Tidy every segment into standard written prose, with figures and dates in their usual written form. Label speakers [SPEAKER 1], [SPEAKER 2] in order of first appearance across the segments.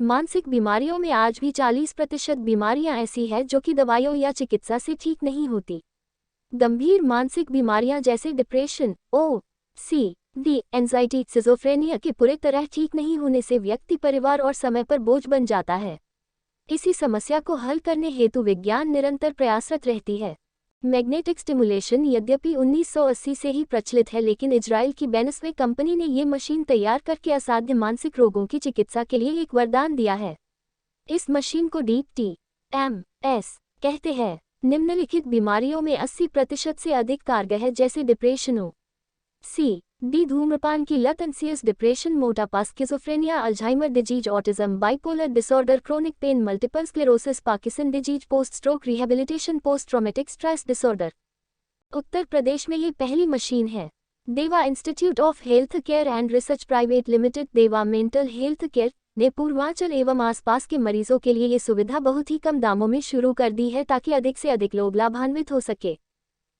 [SPEAKER 1] मानसिक बीमारियों में आज भी 40% बीमारियां ऐसी हैं जो कि दवाइयों या चिकित्सा से ठीक नहीं होती। गंभीर मानसिक बीमारियां जैसे डिप्रेशन, OCD, एंजाइटी, सिजोफ्रेनिया के पूरे तरह ठीक नहीं होने से व्यक्ति, परिवार और समय पर बोझ बन जाता है। इसी समस्या को हल करने हेतु विज्ञान निरंतर प्रयासरत रहती है। मैग्नेटिक स्टिमुलेशन यद्यपि 1980 से ही प्रचलित है, लेकिन इजराइल की बेनेस्वे कंपनी ने ये मशीन तैयार करके असाध्य मानसिक रोगों की चिकित्सा के लिए एक वरदान दिया है। इस मशीन को DTMS कहते हैं। निम्नलिखित बीमारियों में 80% से अधिक कारगर है, जैसे डिप्रेशन, OCD, धूम्रपान की लत, एंसियस डिप्रेशन, मोटापा, schizophrenia, Alzheimer disease, autism, bipolar disorder, chronic pain, multiple sclerosis, Parkinson disease, post stroke rehabilitation, post traumatic stress disorder. Uttar Pradesh में ये पहली मशीन है। Deva institute of health care and research private limited, Deva mental health care ने पूर्वांचल एवं आसपास के मरीजों के लिए ये सुविधा बहुत ही कम दामों में शुरू कर दी है, ताकि अधिक से अधिक लोग लाभान्वित हो सके।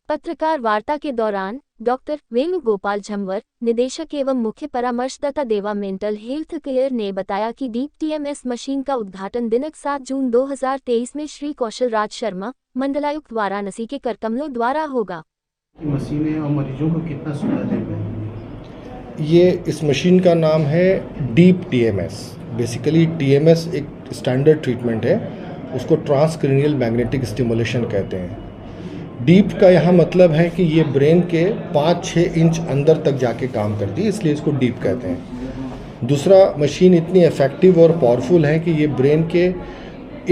[SPEAKER 1] पत्रकार वार्ता के दौरान डॉक्टर वेणुगोपाल झंवर, निदेशक एवं मुख्य परामर्शदाता देवा मेंटल हेल्थ केयर, ने बताया कि DTMS मशीन का उद्घाटन दिनांक 7 जून 2023 में श्री कौशल राज शर्मा, मंडलायुक्त वाराणसी के करकमलों द्वारा होगा।
[SPEAKER 2] मशीनें और मरीजों को कितना सुविधा देंगे?
[SPEAKER 3] ये इस मशीन का नाम है DTMS। बेसिकली TMS एक स्टैंडर्ड ट्रीटमेंट है, उसको ट्रांसक्रेनियल मैग्नेटिक स्टिमुलेशन कहते हैं। डीप का यहाँ मतलब है कि ये ब्रेन के 5-6 इंच अंदर तक जाके काम करती है, इसलिए इसको डीप कहते हैं। दूसरा, मशीन इतनी इफ़ेक्टिव और पावरफुल है कि ये ब्रेन के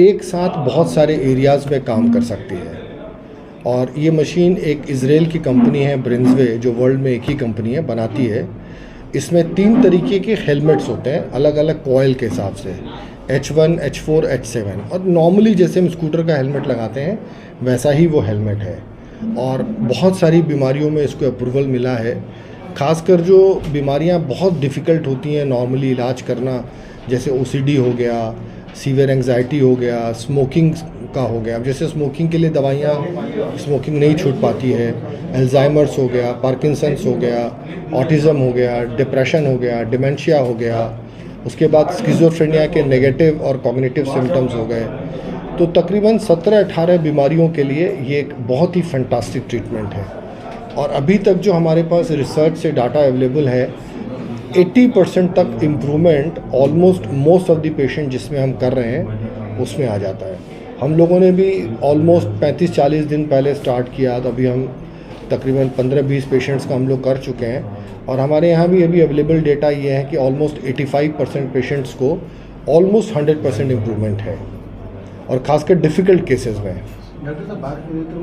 [SPEAKER 3] एक साथ बहुत सारे एरियाज़ में काम कर सकती है। और ये मशीन एक इजराइल की कंपनी है, ब्रिंजवे, जो वर्ल्ड में एक ही कंपनी है, बनाती है। इसमें 3 तरीके के हेलमेट्स होते हैं, अलग अलग कॉइल के हिसाब से, H1, H4, H7। और नॉर्मली जैसे हम स्कूटर का हेलमेट लगाते हैं वैसा ही वो हेलमेट है। और बहुत सारी बीमारियों में इसको अप्रूवल मिला है। खासकर जो बीमारियां बहुत डिफ़िकल्ट होती हैं नॉर्मली इलाज करना, जैसे OCD हो गया, सीवियर एंग्जाइटी हो गया, स्मोकिंग का हो गया। जैसे स्मोकिंग के लिए दवाइयाँ, स्मोकिंग नहीं छूट पाती है, अल्जाइमर्स हो गया, पार्किंसंस हो गया, ऑटिज़म हो गया, डिप्रेशन हो गया, डिमेंशिया हो गया, उसके बाद स्किज़ोफ्रेनिया के नेगेटिव और कॉग्निटिव सिम्टम्स हो गए। तो तकरीबन 17-18 बीमारियों के लिए ये एक बहुत ही फैंटास्टिक ट्रीटमेंट है। और अभी तक जो हमारे पास रिसर्च से डाटा अवेलेबल है, 80% तक improvement almost most of the patient जिसमें हम कर रहे हैं उसमें आ जाता है। हम लोगों ने भी ऑलमोस्ट 35-40 दिन पहले स्टार्ट किया, तो अभी हम तकरीबन 15-20 पेशेंट्स का हम लोग कर चुके हैं। और हमारे यहाँ भी अभी अवेलेबल डेटा ये है कि ऑलमोस्ट 85% पेशेंट्स को ऑलमोस्ट 100% इम्प्रूवमेंट है, और ख़ासकर डिफ़िकल्ट केसेस में।
[SPEAKER 2] डॉक्टर साहब, बात करें तो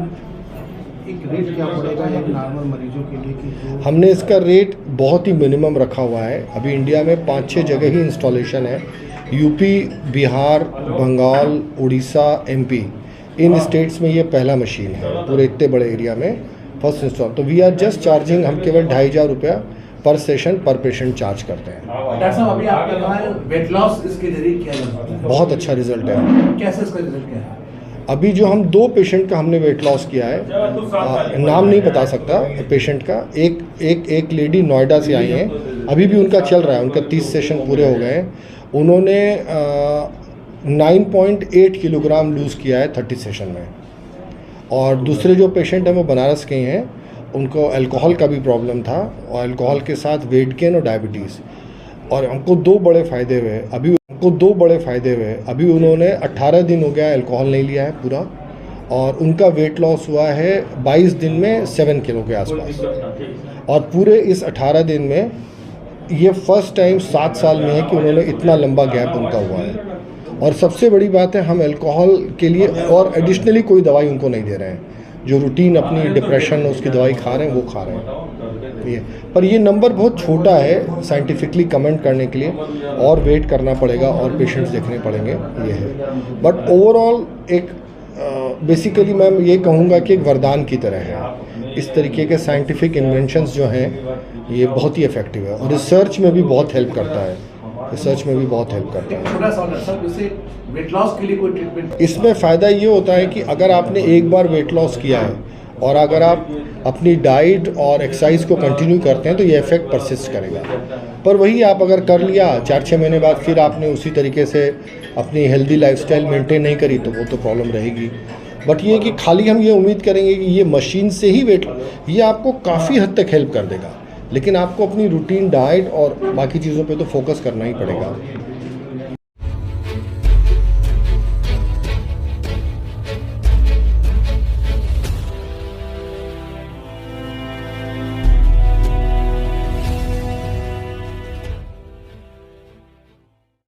[SPEAKER 2] एक रेट क्या पड़ेगा एक नॉर्मल मरीजों के लिए कि
[SPEAKER 3] हमने इसका रेट बहुत ही मिनिमम रखा हुआ है। अभी इंडिया में 5-6 जगह ही इंस्टॉलेशन है, यूपी, बिहार, बंगाल, उड़ीसा, MP, इन स्टेट्स में ये पहला मशीन है पूरे इतने बड़े एरिया में फर्स्ट इंस्टॉल। तो वी आर जस्ट चार्जिंग, हम केवल 2,500 रुपया पर सेशन पर पेशेंट चार्ज करते हैं।
[SPEAKER 2] डॉक्टर साहब, अभी आपने कहा है वेट लॉस इसके जरिए किया जा सकता है,
[SPEAKER 3] बहुत अच्छा रिजल्ट है।
[SPEAKER 2] कैसे इसका रिजल्ट क्या है?
[SPEAKER 3] अभी जो हम 2 पेशेंट का हमने वेट लॉस किया है, नाम नहीं बता सकता पेशेंट का। एक लेडी नोएडा से आई हैं, अभी भी उनका चल रहा है, उनका 30 सेशन पूरे हो गए हैं। उन्होंने 9.8 किलोग्राम लूज़ किया है 30 सेशन में। और दूसरे जो पेशेंट हैं वो बनारस के हैं, उनको अल्कोहल का भी प्रॉब्लम था, और अल्कोहल के साथ वेट गेन और डायबिटीज़। और हमको 2 बड़े फ़ायदे हुए। अभी उन्होंने 18 दिन हो गया अल्कोहल नहीं लिया है पूरा, और उनका वेट लॉस हुआ है 22 दिन में 7 किलो के आसपास। और पूरे इस 18 दिन में ये फर्स्ट टाइम 7 साल में है कि उन्होंने इतना लंबा गैप उनका हुआ है। और सबसे बड़ी बात है, हम अल्कोहल के लिए और एडिशनली कोई दवाई उनको नहीं दे रहे हैं। जो रूटीन अपनी डिप्रेशन उसकी दवाई खा रहे हैं वो खा रहे हैं। पर ये नंबर बहुत छोटा है साइंटिफिकली कमेंट करने के लिए, और वेट करना पड़ेगा और पेशेंट्स देखने पड़ेंगे, ये है। बट ओवरऑल एक बेसिकली मैं ये कहूँगा कि एक वरदान की तरह है। इस तरीके के साइंटिफिक इन्वेंशंस जो हैं ये बहुत ही इफेक्टिव है, और रिसर्च में भी बहुत हेल्प करता है। इसमें फ़ायदा ये होता है कि अगर आपने एक बार वेट लॉस किया है और अगर आप अपनी डाइट और एक्सरसाइज को कंटिन्यू करते हैं तो ये इफेक्ट परसिस्ट करेगा। पर वही आप अगर कर लिया 4-6 महीने बाद फिर आपने उसी तरीके से अपनी हेल्दी लाइफस्टाइल मेंटेन नहीं करी तो वो तो प्रॉब्लम रहेगी। बट ये कि खाली हम ये उम्मीद करेंगे कि ये मशीन से ही वेट, ये आपको काफ़ी हद तक हेल्प कर देगा, लेकिन आपको अपनी रूटीन डाइट और बाकी चीज़ों पे तो फोकस करना ही पड़ेगा।